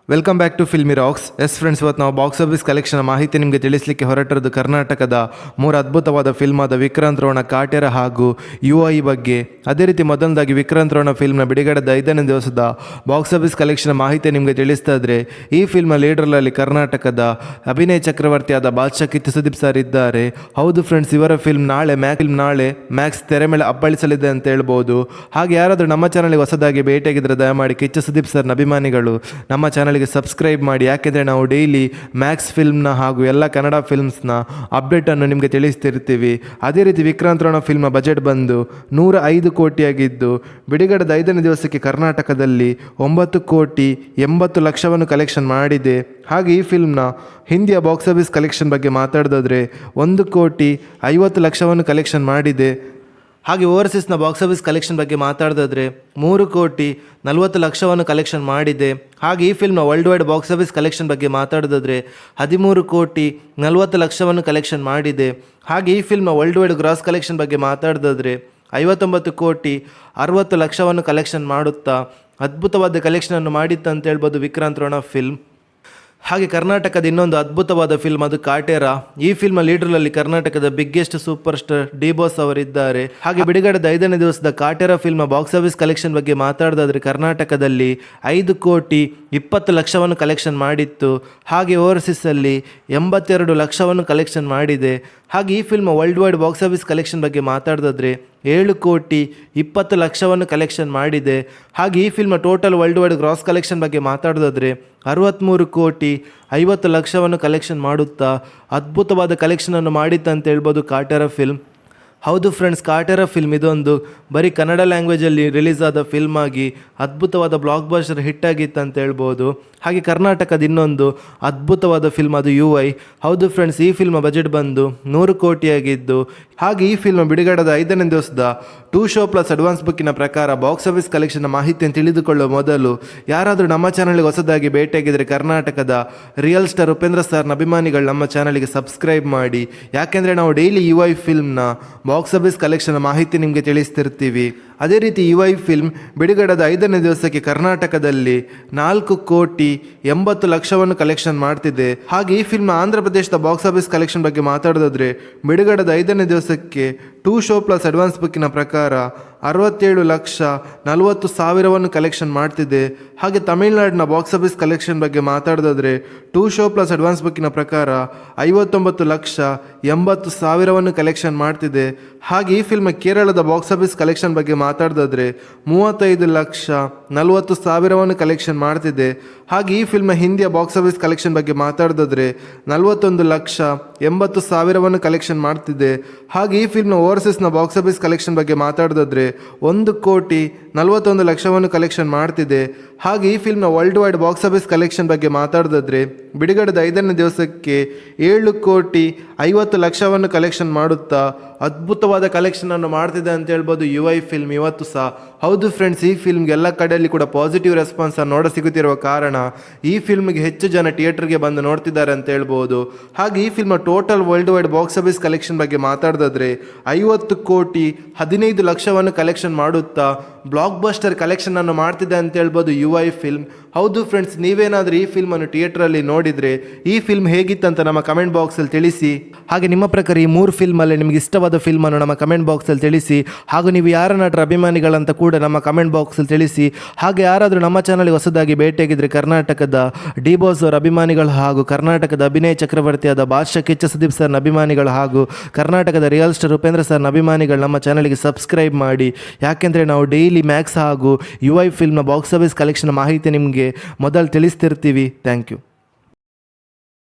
Welcome back to Filmy Rocks. Friends, ಇವತ್ತು ನಾವು box office collection ಮಾಹಿತಿ ನಿಮಗೆ ತಿಳಿಸಲಿಕ್ಕೆ ಹೊರಟಿರೋದು ಕರ್ನಾಟಕದ 3 ಅದ್ಭುತವಾದ ಫಿಲ್ಮ್ ಆದ ವಿಕ್ರಾಂತ್ ರೋಣ, ಕಾಟೇರ ಹಾಗೂ UI ಬಗ್ಗೆ. ಅದೇ ರೀತಿ ಮೊದಲದಾಗಿ ವಿಕ್ರಾಂತ್ ರೋಣ ಫಿಲ್ಮ್ನ ಬಿಡುಗಡೆದ 5ನೇ ದಿವಸದ ಬಾಕ್ಸ್ ಆಫೀಸ್ ಕಲೆಕ್ಷನ್ ಮಾಹಿತಿ ನಿಮಗೆ ತಿಳಿಸ್ತಾ ಇದ್ರೆ, ಈ ಫಿಲ್ಮ್ನ ಲೀಡರ್ನಲ್ಲಿ ಕರ್ನಾಟಕದ ಅಭಿನಯ ಚಕ್ರವರ್ತಿಯಾದ ಬಾದ್ಶಾ ಕಿಚ್ಚ ಸುದೀಪ್ ಸರ್ ಇದ್ದಾರೆ. ಹೌದು ಫ್ರೆಂಡ್ಸ್, ಇವರ ಫಿಲ್ಮ್ ನಾಳೆ ಮ್ಯಾಕ್ಸ್ ತೆರೆ ಮೇಲೆ ಅಪ್ಪಳಿಸಲಿದೆ ಅಂತ ಹೇಳ್ಬೋದು. ಹಾಗೆ ಯಾರಾದರೂ ನಮ್ಮ ಚಾನಲ್ಗೆ ಹೊಸದಾಗಿ ಭೇಟಿಯಾಗಿದ್ದರೆ ದಯಮಾಡಿ ಕಿಚ್ಚ ಸುದೀಪ್ ಸರ್ನ ಅಭಿಮಾನಿಗಳು ನಮ್ಮ ಚಾನಲ್ಗೆ ಸಬ್ಸ್ಕ್ರೈಬ್ ಮಾಡಿ. ಯಾಕೆಂದರೆ ನಾವು ಡೈಲಿ ಮ್ಯಾಕ್ಸ್ ಫಿಲ್ಮ್ನ ಹಾಗೂ ಎಲ್ಲ ಕನ್ನಡ ಫಿಲ್ಮ್ಸ್ನ ಅಪ್ಡೇಟನ್ನು ನಿಮಗೆ ತಿಳಿಸ್ತಿರ್ತೀವಿ. ಅದೇ ರೀತಿ ವಿಕ್ರಾಂತ್ ರೋಣ ಫಿಲ್ಮ್ನ ಬಜೆಟ್ ಬಂದು 105 ಕೋಟಿಯಾಗಿದ್ದು, ಬಿಡುಗಡೆದ 5ನೇ ದಿವಸಕ್ಕೆ ಕರ್ನಾಟಕದಲ್ಲಿ 9,80,00,000 ಕಲೆಕ್ಷನ್ ಮಾಡಿದೆ. ಹಾಗೆ ಈ ಫಿಲ್ಮ್ನ ಹಿಂದಿಯ ಬಾಕ್ಸ್ ಆಫೀಸ್ ಕಲೆಕ್ಷನ್ ಬಗ್ಗೆ ಮಾತಾಡೋದಾದರೆ 1,50,00,000 ಕಲೆಕ್ಷನ್ ಮಾಡಿದೆ. ಹಾಗೆ ಓವರ್ಸೀಸ್ನ ಬಾಕ್ಸ್ ಆಫೀಸ್ ಕಲೆಕ್ಷನ್ ಬಗ್ಗೆ ಮಾತಾಡೋದಾದರೆ 3,40,00,000 ಕಲೆಕ್ಷನ್ ಮಾಡಿದೆ. ಹಾಗೆ ಈ ಫಿಲ್ಮ್ನ world wide box office collection ಬಗ್ಗೆ ಮಾತಾಡೋದಾದರೆ 13,40,00,000 ಕಲೆಕ್ಷನ್ ಮಾಡಿದೆ. ಹಾಗೆ ಈ ಫಿಲ್ಮ್ನ ವರ್ಲ್ಡ್ ವೈಡ್ ಗ್ರಾಸ್ ಕಲೆಕ್ಷನ್ ಬಗ್ಗೆ ಮಾತಾಡೋದಾದರೆ 59,60,00,000 ಕಲೆಕ್ಷನ್ ಮಾಡುತ್ತಾ ಅದ್ಭುತವಾದ ಕಲೆಕ್ಷನನ್ನು ಮಾಡಿತ್ತು ಅಂತ ಹೇಳ್ಬೋದು ವಿಕ್ರಾಂತ್ ರೋಣ ಫಿಲ್ಮ್. ಹಾಗೆ ಕರ್ನಾಟಕದ ಇನ್ನೊಂದು ಅದ್ಭುತವಾದ ಫಿಲ್ಮ್ ಅದು ಕಾಟೇರ. ಈ ಫಿಲ್ಮ್ ಲೀಡರ್ನಲ್ಲಿ ಕರ್ನಾಟಕದ biggest super star D boss ಅವರಿದ್ದಾರೆ. ಹಾಗೆ ಬಿಡುಗಡೆದ 5ನೇ ದಿವಸದ Kaatera film box office collection ಬಗ್ಗೆ ಮಾತಾಡೋದಾದ್ರೆ ಕರ್ನಾಟಕದಲ್ಲಿ 5,20,00,000 ಕಲೆಕ್ಷನ್ ಮಾಡಿತ್ತು. ಹಾಗೆ ಓವರ್ಸೀಸಲ್ಲಿ 82,00,000 ಕಲೆಕ್ಷನ್ ಮಾಡಿದೆ. ಹಾಗೆ ಈ film world wide box office collection ಬಗ್ಗೆ ಮಾತಾಡೋದಾದ್ರೆ 7,20,00,000 ಕಲೆಕ್ಷನ್ ಮಾಡಿದೆ. ಹಾಗೆ ಈ film total world wide gross collection ಬಗ್ಗೆ ಮಾತಾಡೋದಾದರೆ 63,50,00,000 ಕಲೆಕ್ಷನ್ ಮಾಡುತ್ತಾ ಅದ್ಭುತವಾದ ಕಲೆಕ್ಷನನ್ನು ಮಾಡಿತ್ತು ಅಂತ ಹೇಳ್ಬೋದು ಕಾಟೇರ ಫಿಲ್ಮ್. ಹೌದು ಫ್ರೆಂಡ್ಸ್, ಕಾಟೇರ ಫಿಲ್ಮ್ ಇದೊಂದು ಬರೀ ಕನ್ನಡ ಲ್ಯಾಂಗ್ವೇಜಲ್ಲಿ ರಿಲೀಸ್ ಆದ ಫಿಲ್ಮ್ ಆಗಿ ಅದ್ಭುತವಾದ ಬ್ಲಾಕ್ ಬಸ್ಟರ್ ಹಿಟ್ ಆಗಿತ್ತು ಅಂತ ಹೇಳ್ಬೋದು. ಹಾಗೆ ಕರ್ನಾಟಕದ ಇನ್ನೊಂದು ಅದ್ಭುತವಾದ ಫಿಲ್ಮ್ ಅದು UI. ಹೌದು ಫ್ರೆಂಡ್ಸ್, ಈ ಫಿಲ್ಮ್ ಬಜೆಟ್ ಬಂದು 100 ಕೋಟಿಯಾಗಿದ್ದು, ಹಾಗೆ ಈ ಫಿಲ್ಮ್ ಬಿಡುಗಡೆದ 5ನೇ ದಿವಸದ 2 ಶೋ ಪ್ಲಸ್ ಅಡ್ವಾನ್ಸ್ ಬುಕ್ಕಿನ ಪ್ರಕಾರ ಬಾಕ್ಸ್ ಆಫೀಸ್ ಕಲೆಕ್ಷನ್ನ ಮಾಹಿತಿಯನ್ನು ತಿಳಿದುಕೊಳ್ಳುವ ಮೊದಲು ಯಾರಾದರೂ ನಮ್ಮ ಚಾನಲ್ಗೆ ಹೊಸದಾಗಿ ಭೇಟಿಯಾಗಿದ್ದರೆ ಕರ್ನಾಟಕದ ರಿಯಲ್ ಸ್ಟಾರ್ ಉಪೇಂದ್ರ ಸರ್ನ ಅಭಿಮಾನಿಗಳು ನಮ್ಮ ಚಾನಲ್ಗೆ ಸಬ್ಸ್ಕ್ರೈಬ್ ಮಾಡಿ. ಯಾಕೆಂದರೆ ನಾವು ಡೈಲಿ UI ಫಿಲ್ಮ್ನ ಬಾಕ್ಸ್ ಆಫೀಸ್ ಕಲೆಕ್ಷನ್ ಮಾಹಿತಿ ನಿಮಗೆ ತಿಳಿಸ್ತಿರ್ತೀವಿ. ಅದೇ ರೀತಿ UI ಫಿಲ್ಮ್ ಬಿಡುಗಡೆದ 5ನೇ ದಿವಸಕ್ಕೆ ಕರ್ನಾಟಕದಲ್ಲಿ 4,80,00,000 ಕಲೆಕ್ಷನ್ ಮಾಡ್ತಿದೆ. ಹಾಗೆ ಈ ಫಿಲ್ಮ್ ಆಂಧ್ರ ಪ್ರದೇಶದ ಬಾಕ್ಸ್ ಆಫೀಸ್ ಕಲೆಕ್ಷನ್ ಬಗ್ಗೆ ಮಾತಾಡೋದಾದ್ರೆ ಬಿಡುಗಡೆದ 5ನೇ ದಿವಸಕ್ಕೆ 2 ಶೋ ಪ್ಲಸ್ ಅಡ್ವಾನ್ಸ್ ಬುಕ್ಕಿನ ಪ್ರಕಾರ 67,40,000 ಕಲೆಕ್ಷನ್ ಮಾಡ್ತಿದೆ. ಹಾಗೆ ತಮಿಳುನಾಡಿನ ಬಾಕ್ಸ್ ಆಫೀಸ್ ಕಲೆಕ್ಷನ್ ಬಗ್ಗೆ ಮಾತಾಡೋದಾದ್ರೆ 2 ಶೋ ಪ್ಲಸ್ ಅಡ್ವಾನ್ಸ್ ಬುಕ್ಕಿನ ಪ್ರಕಾರ 59,80,000 ಕಲೆಕ್ಷನ್ ಮಾಡ್ತಿದೆ. ಹಾಗೆ ಈ ಫಿಲ್ಮ್ ಕೇರಳದ ಬಾಕ್ಸ್ ಆಫೀಸ್ ಕಲೆಕ್ಷನ್ ಬಗ್ಗೆ ಮಾತಾಡೋದಾದ್ರೆ 35,40,000 ಕಲೆಕ್ಷನ್ ಮಾಡ್ತಿದೆ. ಹಾಗೆ ಈ ಫಿಲ್ಮ್ ಹಿಂದಿಯ ಬಾಕ್ಸ್ ಆಫೀಸ್ ಕಲೆಕ್ಷನ್ ಬಗ್ಗೆ ಮಾತಾಡೋದಾದ್ರೆ 41,80,000 ಕಲೆಕ್ಷನ್ ಮಾಡ್ತಿದೆ. ಹಾಗೆ ಈ ಫಿಲ್ಮ್ನ ಓವರ್ಸೀಸ್ನ ಬಾಕ್ಸ್ ಆಫೀಸ್ ಕಲೆಕ್ಷನ್ ಬಗ್ಗೆ ಮಾತಾಡೋದಾದ್ರೆ 1,41,00,000 ಕಲೆಕ್ಷನ್ ಮಾಡ್ತಿದೆ. ಹಾಗೆ ಈ ಫಿಲ್ಮ್ನ world wide box office collection ಬಗ್ಗೆ ಮಾತಾಡೋದಾದ್ರೆ ಬಿಡುಗಡೆದ 5ನೇ ದಿವಸಕ್ಕೆ 7,50,00,000 ಕಲೆಕ್ಷನ್ ಮಾಡುತ್ತಾ ಅದ್ಭುತವಾದ ಕಲೆಕ್ಷನನ್ನು ಮಾಡ್ತಿದೆ ಅಂತ ಹೇಳ್ಬೋದು UI ಫಿಲ್ಮ್ ಇವತ್ತು ಸಹ. ಹೌದು ಫ್ರೆಂಡ್ಸ್, ಈ ಫಿಲ್ಮ್ಗೆ ಎಲ್ಲ ಕಡೆಯಲ್ಲಿ ಕೂಡ ಪಾಸಿಟಿವ್ ರೆಸ್ಪಾನ್ಸ್ ನೋಡ ಸಿಗುತ್ತಿರುವ ಕಾರಣ ಈ ಫಿಲ್ಮ್ಗೆ ಹೆಚ್ಚು ಜನ ಥಿಯೇಟರ್ಗೆ ಬಂದು ನೋಡ್ತಿದ್ದಾರೆ ಅಂತ ಹೇಳ್ಬೋದು. ಹಾಗೆ ಈ film total world wide box office collection ಬಗ್ಗೆ ಮಾತಾಡೋದಾದ್ರೆ 50,15,00,000 ಕಲೆಕ್ಷನ್ ಮಾಡುತ್ತಾ ಬ್ಲಾಕ್ ಬಸ್ಟರ್ ಕಲೆಕ್ಷನನ್ನು ಮಾಡ್ತಿದೆ ಅಂತ ಹೇಳ್ಬೋದು UI ಫಿಲ್ಮ್. ಹೌದು ಫ್ರೆಂಡ್ಸ್, ನೀವೇನಾದರೂ ಈ ಫಿಲ್ಮನ್ನು ಥಿಯೇಟ್ರಲ್ಲಿ ನೋಡಿದರೆ ಈ ಫಿಲ್ಮ್ ಹೇಗಿತ್ತಂತ ನಮ್ಮ ಕಮೆಂಟ್ ಬಾಕ್ಸಲ್ಲಿ ತಿಳಿಸಿ. ಹಾಗೆ ನಿಮ್ಮ ಪ್ರಕಾರ ಈ 3 ಫಿಲ್ಮಲ್ಲಿ ನಿಮಗೆ ಇಷ್ಟವಾದ ಫಿಲ್ಮನ್ನು ನಮ್ಮ ಕಮೆಂಟ್ ಬಾಕ್ಸಲ್ಲಿ ತಿಳಿಸಿ. ಹಾಗೂ ನೀವು ಯಾರ ನಟರ ಅಭಿಮಾನಿಗಳಂತ ಕೂಡ ನಮ್ಮ ಕಮೆಂಟ್ ಬಾಕ್ಸಲ್ಲಿ ತಿಳಿಸಿ. ಹಾಗೆ ಯಾರಾದರೂ ನಮ್ಮ ಚಾನಲ್ಗೆ ಹೊಸದಾಗಿ ಭೇಟಿಯಾಗಿದ್ದರೆ ಕರ್ನಾಟಕದ ಡಿ ಬಾಸ್ ಅವರ ಅಭಿಮಾನಿಗಳು ಹಾಗೂ ಕರ್ನಾಟಕದ ಅಭಿನಯ ಚಕ್ರವರ್ತಿಯಾದ ಬಾದ್ಶಾ ಕಿಚ್ಚ ಸುದೀಪ್ ಸರ್ನ ಅಭಿಮಾನಿಗಳು ಹಾಗೂ ಕರ್ನಾಟಕದ ರಿಯಲ್ ಸ್ಟಾರ್ ಉಪೇಂದ್ರ ಸರ್ನ ಅಭಿಮಾನಿಗಳು ನಮ್ಮ ಚಾನಲ್ಗೆ ಸಬ್ಸ್ಕ್ರೈಬ್ ಮಾಡಿ. ಯಾಕೆಂದರೆ ನಾವು ಡೈಲಿ ಮ್ಯಾಕ್ಸ್ ಹಾಗೂ UI ಫಿಲ್ಮ್ನ ಬಾಕ್ಸ್ ಆಫೀಸ್ ಕಲೆಕ್ಷನ್ ಮಾಹಿತಿ ನಿಮಗೆ ಮೊದಲು ತಿಳಿಸ್ತಿರ್ತೀವಿ. Thank you.